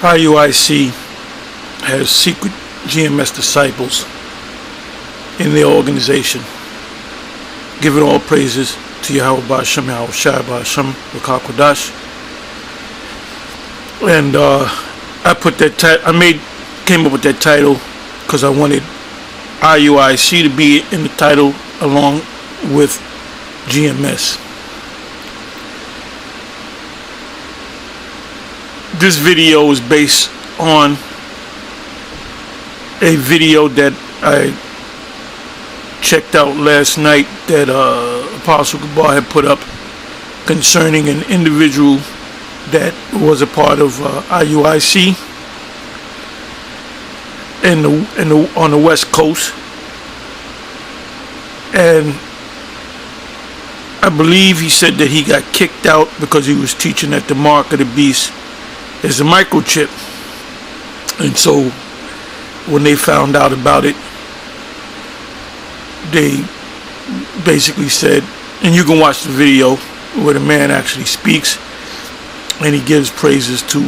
IUIC has secret GMS disciples in their organization, giving all praises to Yahweh Ba'Shem, Yahweh Shai Ba'Shem, Rakakwadash. And I put that came up with that title because I wanted IUIC to be in the title along with GMS. This video is based on a video that I checked out last night that Apostle Gabar had put up concerning an individual that was a part of IUIC on the West Coast, and I believe he said that he got kicked out because he was teaching that the mark of the beast is a microchip. And so when they found out about it, they basically said, and you can watch the video where the man actually speaks and he gives praises to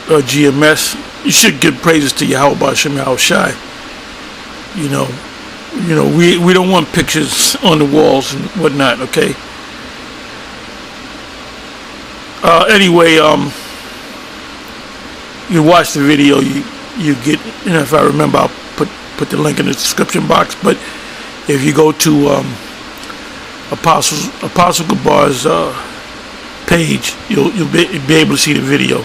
GMS. You should give praises to Yahweh Ba'Shem, Yahweh Shai. You know, we don't want pictures on the walls and whatnot, okay? Anyway, you watch the video, you get, if I remember, I'll put the link in the description box. But if you go to Apostle Gabar's page, you'll be able to see the video.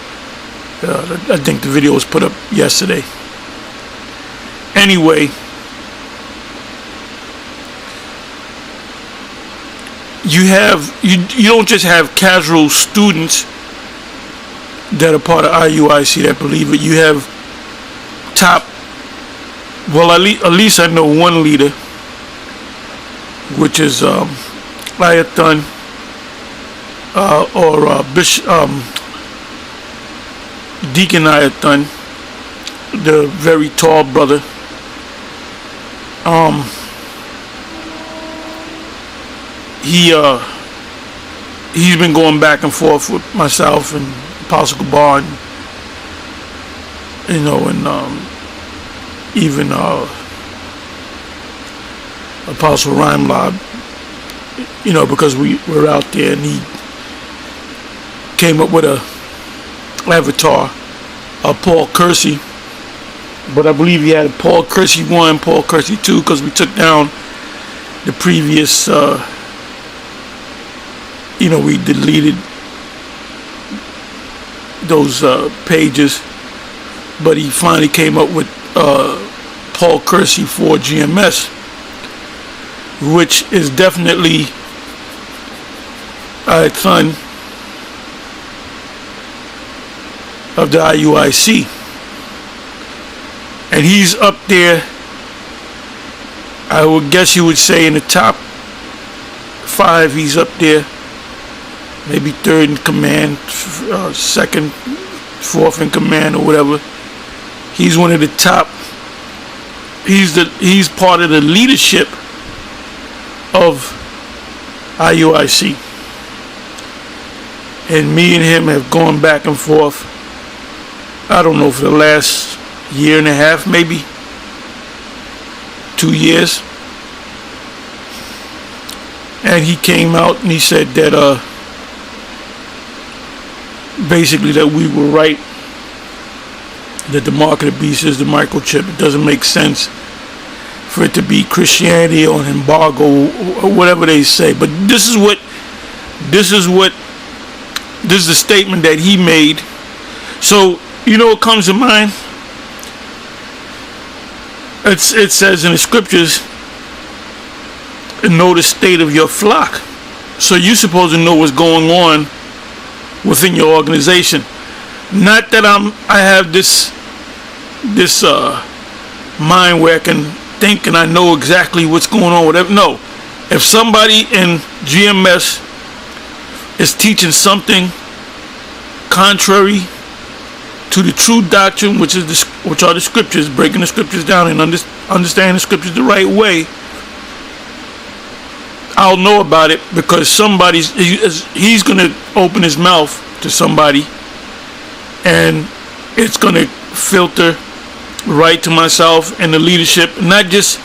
I think the video was put up yesterday. Anyway, you don't just have casual students that are part of IUIC that believe it. You have top, well, at least I know one leader, which is Ayathan or Bishop Deacon Ayathan, the very tall brother. He's been going back and forth with myself and Apostle Gabar, and even Apostle Rhymelab, because we were out there, and he came up with a avatar, Paul Kersey, but I believe he had a Paul Kersey 1, Paul Kersey 2, because we took down the previous, we deleted those pages, but he finally came up with Paul Kersey for GMS, which is definitely a son of the IUIC, and he's up there, I would guess you would say, in the top 5. He's up there, maybe 3rd in command, 2nd, 4th in command, or whatever. He's one of the top. He's part of the leadership of IUIC, and me and him have gone back and forth, I don't know, for the last year and a half, maybe 2 years. And he came out and he said that basically that we were right, that the mark of the beast is the microchip. It doesn't make sense for it to be Christianity or an embargo or whatever they say. But this is the statement that he made. So what comes to mind? It says in the scriptures, know the state of your flock. So you're supposed to know what's going on within your organization. Not that I have this mind where I can think and I know exactly what's going on, whatever. No. If somebody in GMS is teaching something contrary to the true doctrine, which are the scriptures, breaking the scriptures down and understanding the scriptures the right way, I'll know about it, because he's going to open his mouth to somebody and it's going to filter right to myself and the leadership, not just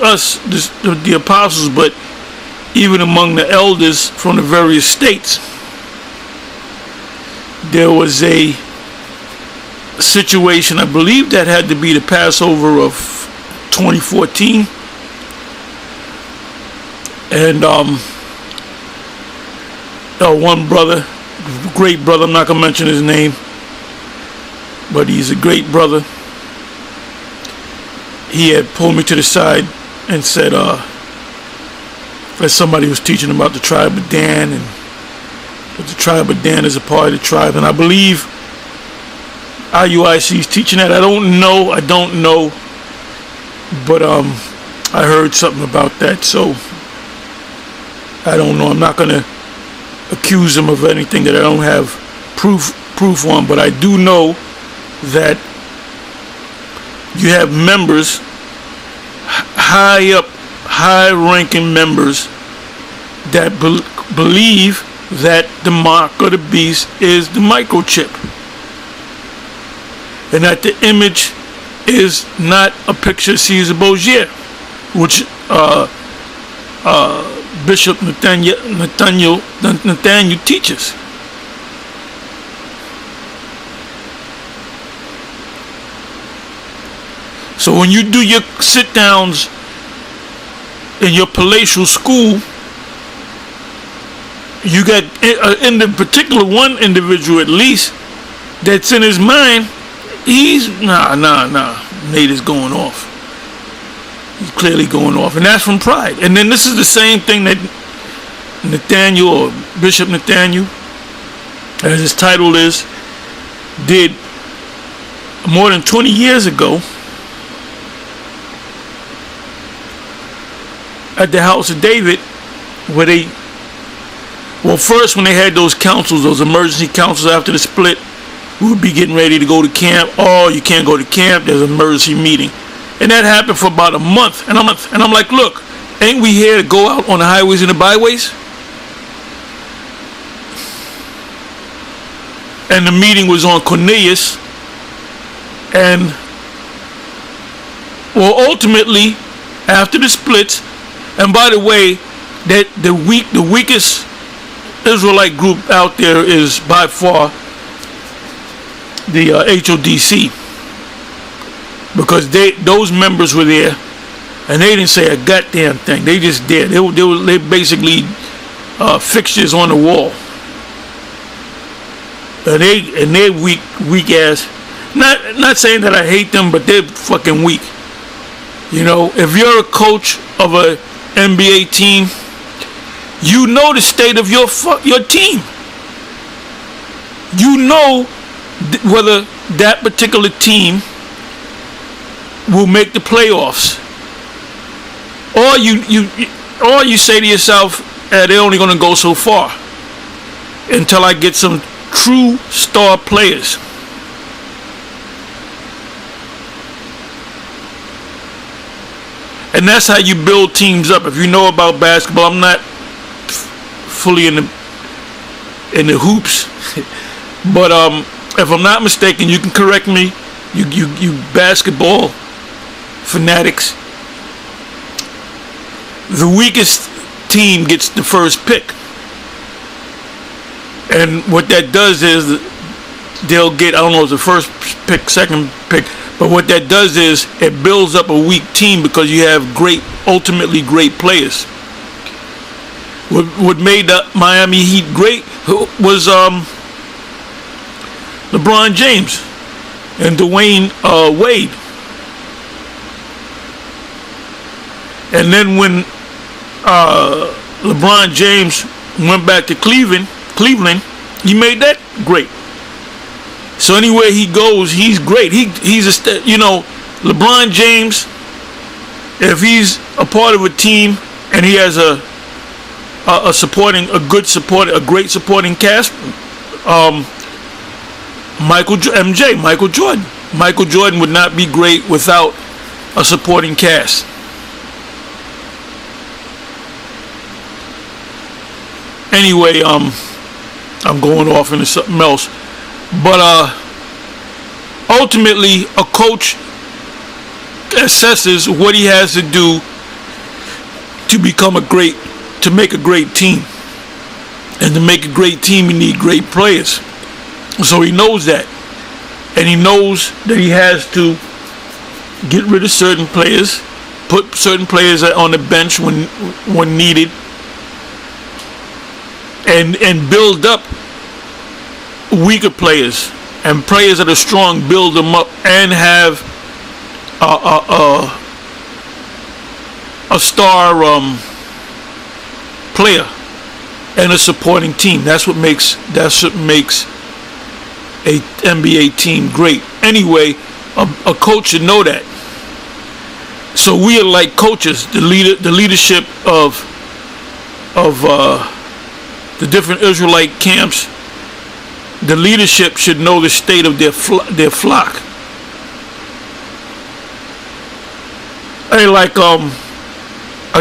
us, the apostles, but even among the elders from the various states. There was a situation, I believe that had to be the Passover of 2014, and one brother, great brother, I'm not going to mention his name, but he's a great brother. He had pulled me to the side and said that somebody was teaching about the tribe of Dan, and that the tribe of Dan is a part of the tribe, and I believe IUIC is teaching that. I don't know, but I heard something about that, so I don't know. I'm not going to accuse them of anything that I don't have proof on, but I do know that you have members, high-ranking members, that believe that the mark of the beast is the microchip, and that the image is not a picture of Caesar Borgia, which Bishop Nathaniel teaches. So when you do your sit-downs in your palatial school, you got in the particular one individual at least that's in his mind, he's Nate is going off. He's clearly going off, and that's from pride. And then this is the same thing that Nathaniel, or Bishop Nathaniel, as his title is, did more than 20 years ago at the house of David, where first when they had those councils, those emergency councils after the split, we would be getting ready to go to camp. Oh, you can't go to camp, there's an emergency meeting. And that happened for about a month. And I'm like, look, ain't we here to go out on the highways and the byways? And the meeting was on Cornelius. And, ultimately, after the splits, and by the way, that the weakest Israelite group out there is by far the HODC, because those members were there, and they didn't say a goddamn thing. They just did. They basically fixtures on the wall, and they weak ass. Not saying that I hate them, but they're fucking weak. You know, if you're a coach of a NBA team, you know the state of your team. You know whether that particular team will make the playoffs, or you say to yourself, they're only going to go so far until I get some true star players. And that's how you build teams up. If you know about basketball, I'm not fully in the hoops, but if I'm not mistaken, you can correct me. You basketball fanatics. The weakest team gets the first pick, and what that does is they'll get, I don't know if it's the first pick, second pick, but what that does is it builds up a weak team because you have ultimately great players. What made the Miami Heat great was LeBron James and Dwayne Wade. And then when LeBron James went back to Cleveland, he made that great. So anywhere he goes, he's great. LeBron James, if he's a part of a team and he has a great supporting cast, Michael Jordan. Michael Jordan would not be great without a supporting cast. Anyway, I'm going off into something else. But ultimately, a coach assesses what he has to do to make a great team. And to make a great team, you need great players. So he knows that. And he knows that he has to get rid of certain players, put certain players on the bench when needed, and build up weaker players, and players that are strong, build them up, and have a star player and a supporting team. That's what makes a NBA team great. Anyway, a coach should know that. So we are like coaches. The leadership of the different Israelite camps. The leadership should know the state of their flock. Hey, like I'll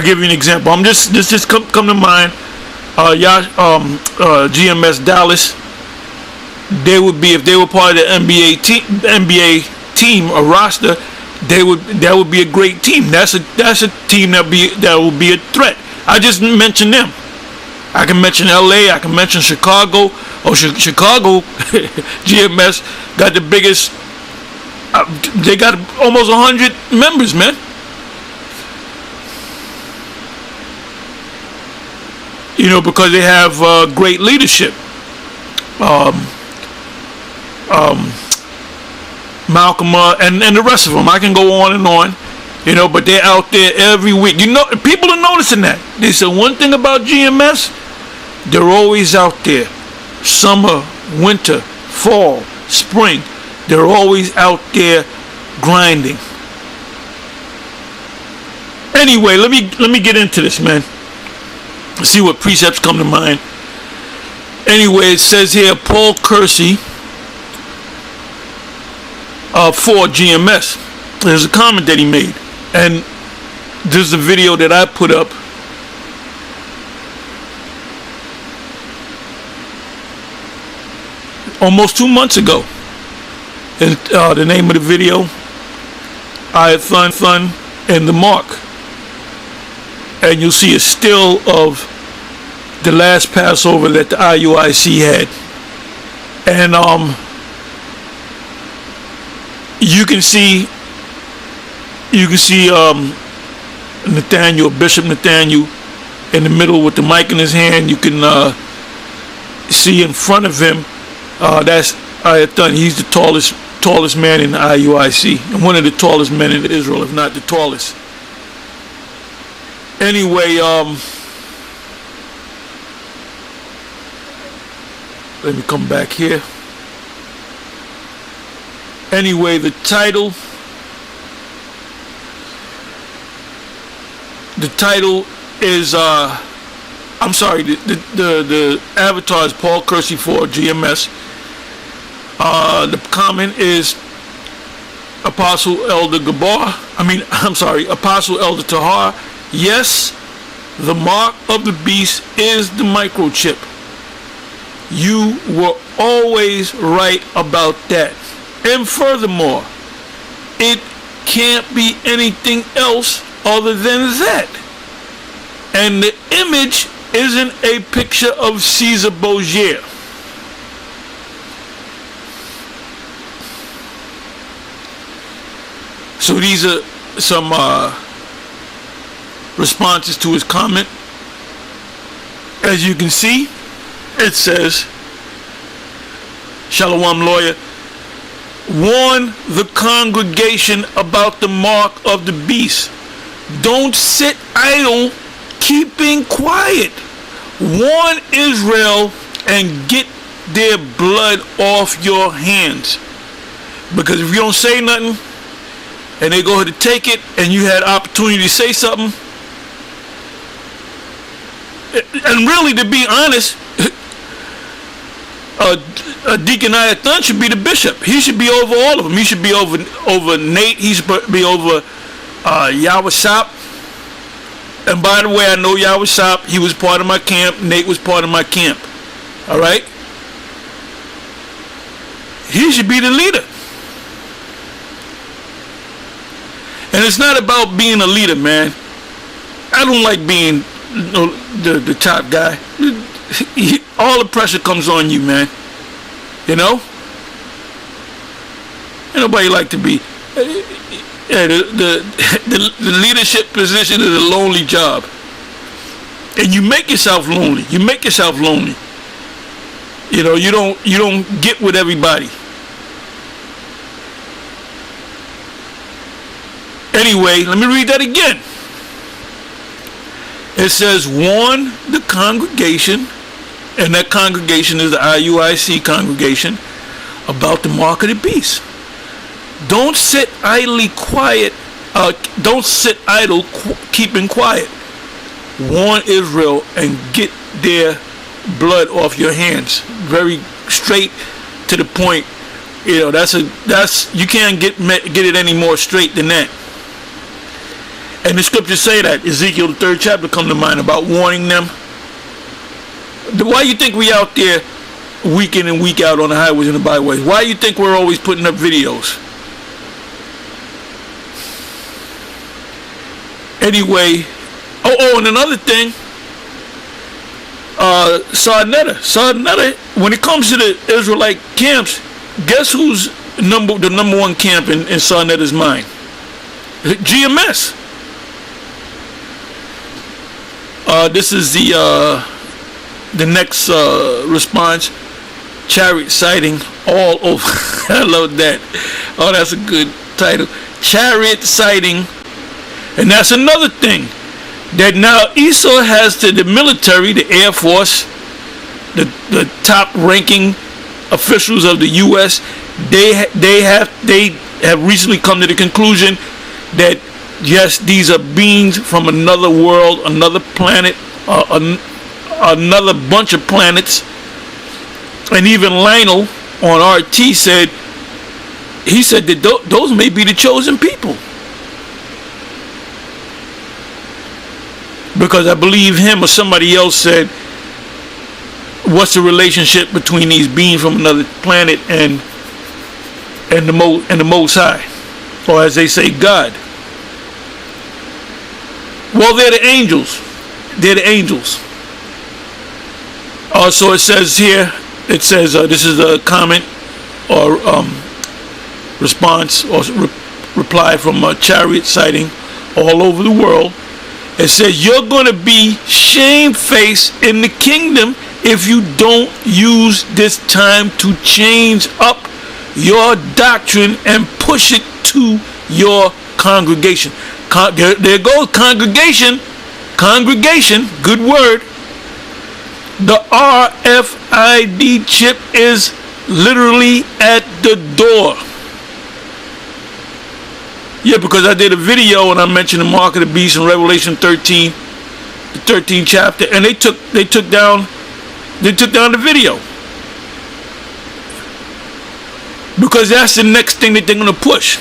give you an example. This just come to mind. GMS Dallas. They would be, if they were part of the NBA team or roster, that would be a great team. That's a team that will be a threat. I just mentioned them. I can mention LA. I can mention Chicago. Chicago GMS got the biggest. They got almost 100 members, man. You know, because they have great leadership. Malcolm and the rest of them. I can go on and on, you know, but they're out there every week. You know, people are noticing that. They said one thing about GMS, they're always out there. Summer, winter, fall, spring, they're always out there grinding. Anyway, let me get into this, man. Let's see what precepts come to mind. Anyway, it says here, Paul Kersey for GMS. There's a comment that he made, and this is a video that I put up. Almost 2 months ago. And the name of the video, I had fun and the mark. And you'll see a still of the last Passover that the IUIC had. And you can see Nathaniel, Bishop Nathaniel, in the middle with the mic in his hand. You can see in front of him, that's Ayathan. He's the tallest man in the IUIC, and one of the tallest men in Israel, if not the tallest. Anyway, let me come back here. Anyway, the title is I'm sorry, the avatar is Paul Kersey for GMS. The comment is Apostle Elder Apostle Elder Tahar. Yes, the mark of the beast is the microchip. You were always right about that. And furthermore, it can't be anything else other than that. And the image isn't a picture of Caesar Borgia. So these are some responses to his comment. As you can see, it says, Shalom Lawyer, warn the congregation about the mark of the beast. Don't sit idle, keeping quiet. Warn Israel and get their blood off your hands. Because if you don't say nothing, and they go ahead to take it, and you had opportunity to say something, and really, to be honest, Deacon Ayathan should be the bishop. He should be over all of them. He should be over Nate. He should be over Yawasap. And by the way, I know Yawasap. He was part of my camp. Nate was part of my camp. All right? He should be the leader. And it's not about being a leader, man. I don't like being the top guy. All the pressure comes on you, man. You know? Ain't nobody like to be. The leadership position is a lonely job. And you make yourself lonely. You make yourself lonely. You know, you don't get with everybody. Anyway, let me read that again. It says, warn the congregation, and that congregation is the IUIC congregation, about the mark of the beast. Don't sit idly quiet. Don't sit idle, keeping quiet. Warn Israel and get their blood off your hands. Very straight to the point. You know, that's you can't get it any more straight than that. And the scriptures say that. Ezekiel, the 3rd chapter, come to mind about warning them. Why you think we out there week in and week out on the highways and the byways? Why you think we're always putting up videos? Anyway, and another thing, Sarnetta, when it comes to the Israelite camps, guess who's the number one camp in Sarnetta's mind? GMS. This is the next response. Chariot sighting all over. I love that. Oh, that's a good title. Chariot sighting. And that's another thing. That now Esau has to the military, the Air Force, the top ranking officials of the U.S. They have recently come to the conclusion that yes, these are beings from another world, another planet, another bunch of planets. And even Lionel on RT said that those may be the chosen people. Because I believe him or somebody else said, what's the relationship between these beings from another planet and the Most High? Or as they say, God. Well, they're the angels. They're the angels. So it says here, this is a comment or response or reply from a chariot sighting all over the world. It says, you're going to be shamefaced in the kingdom if you don't use this time to change up your doctrine and push it to your congregation. There goes congregation. Congregation, good word. The RFID chip is literally at the door. Yeah, because I did a video and I mentioned the mark of the beast in Revelation 13, the 13th chapter, and they took down the video. Because that's the next thing that they're going to push.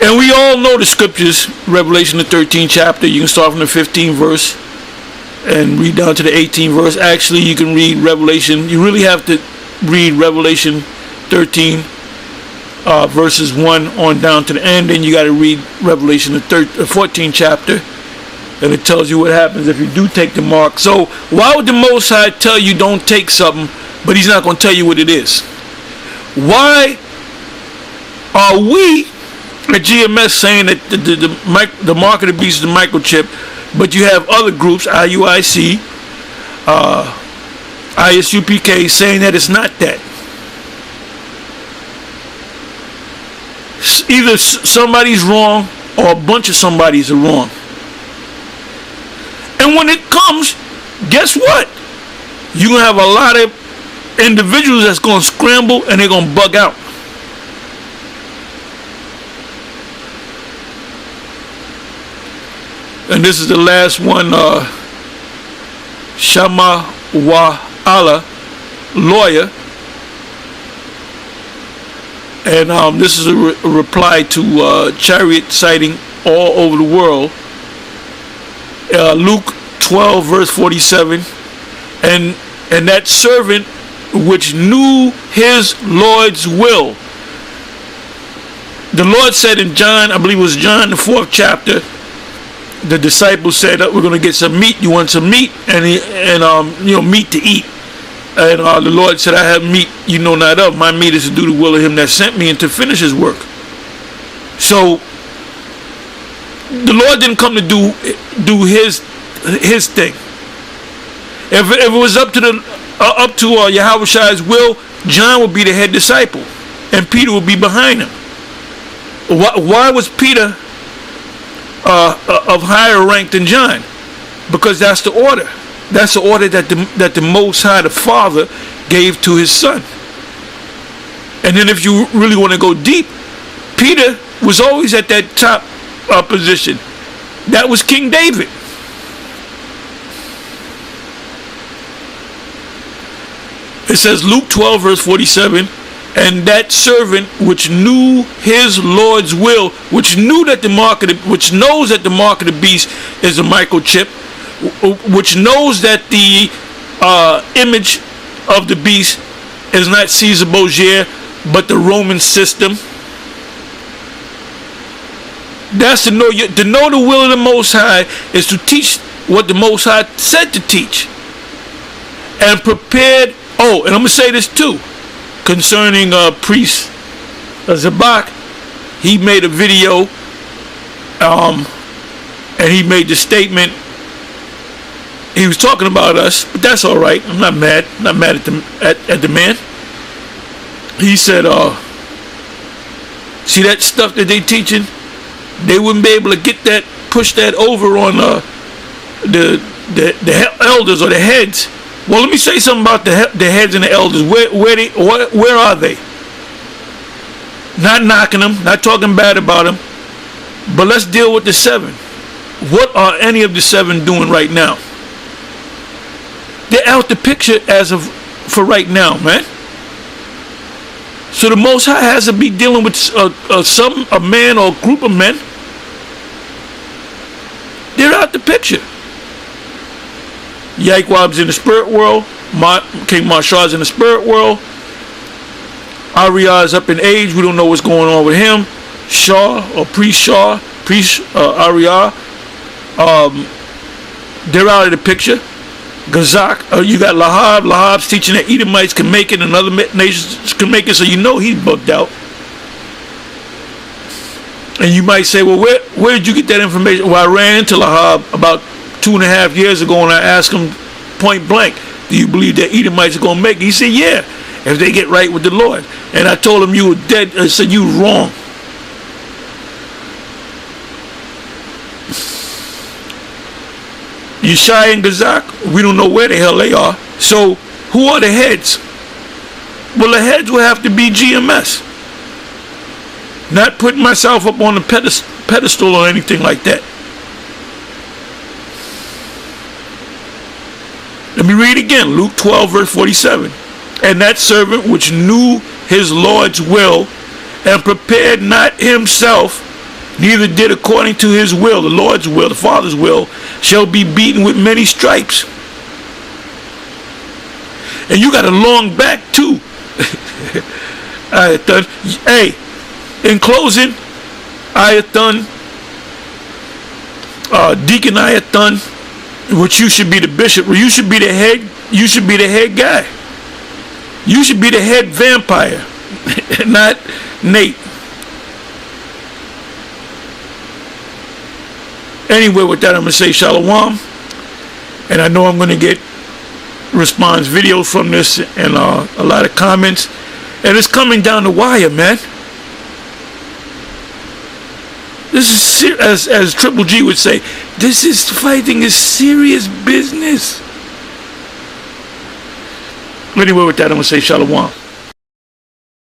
And we all know the scriptures, Revelation the 13th chapter. You can start from the 15th verse and read down to the 18th verse. Actually, you can read Revelation. You really have to read Revelation 13 verses 1 on down to the end. Then you got to read Revelation the 14th chapter. And it tells you what happens if you do take the mark. So why would the Most High tell you don't take something, but he's not going to tell you what it is? Why are we at GMS saying that the mark of the beast is the microchip, but you have other groups, IUIC, ISUPK, saying that it's not that? Either somebody's wrong or a bunch of somebodies are wrong. And when it comes, guess what? You're going to have a lot of individuals that's going to scramble and they're going to bug out. And this is the last one, Shama Wa'ala, lawyer. And this is a reply to chariot sighting all over the world. Luke 12 verse 47. and that servant which knew his Lord's will. The Lord said in John, I believe it was John, the 4th chapter, the disciples said, we're going to get some meat. You want some meat? And meat to eat. And the Lord said, I have meat you know not of. My meat is to do the will of him that sent me and to finish his work. So the Lord didn't come to do his thing. If it was up to Yahushai's will, John would be the head disciple, and Peter would be behind him. Why was Peter of higher rank than John? Because that's the order. That's the order that the Most High, the Father, gave to his Son. And then if you really want to go deep, Peter was always at that top position. That was King David. It says, Luke 12 verse 47, and that servant which knew his Lord's will, which knows that the mark of the beast is a microchip, which knows that the image of the beast is not Caesar Borgia, but the Roman system. That's to know the will of the Most High is to teach what the Most High said to teach, and prepared. Oh, and I'm gonna say this too, concerning priest Zabak. He made a video, and he made the statement. He was talking about us, but that's all right. I'm not mad. I'm not mad at the man. He said, see that stuff that they teaching? They wouldn't be able to push that over on the elders or the heads. Well, let me say something about the heads and the elders. Where are they? Not knocking them, not talking bad about them, but let's deal with the 7. What are any of the 7 doing right now? They're out the picture for right now, man. So the Most High has to be dealing with a man or a group of men. They're out the picture. Yaikwab's in the spirit world. King Marshar's in the spirit world. Arya is up in age. We don't know what's going on with him. Priest Arya. They're out of the picture. Gazak, you got Lahab. Lahab's teaching that Edomites can make it and other nations can make it, so you know he's bugged out. And you might say, well, where did you get that information? Well, I ran into Lahab about 2.5 years ago, and I asked him point blank, do you believe that Edomites are going to make it? He said, yeah, if they get right with the Lord. And I told him you were dead. I said, you were wrong. Yeshai and Gazak, we don't know where the hell they are. So who are the heads? Well, the heads will have to be GMS. Not putting myself up on a pedestal or anything like that. Let me read again. Luke 12 verse 47. And that servant which knew his Lord's will and prepared not himself, neither did according to his will, the Lord's will, the Father's will, shall be beaten with many stripes. And you got a long back too. Hey, in closing, Ayathan, Deacon Ayathan, which you should be the bishop, you should be the head, you should be the head guy. You should be the head vampire, not Nate. Anyway, with that, I'm going to say shalom. And I know I'm going to get response videos from this and a lot of comments. And it's coming down the wire, man. This is, as Triple G would say, fighting is serious business. Anyway, with that, I'm going to say shalom.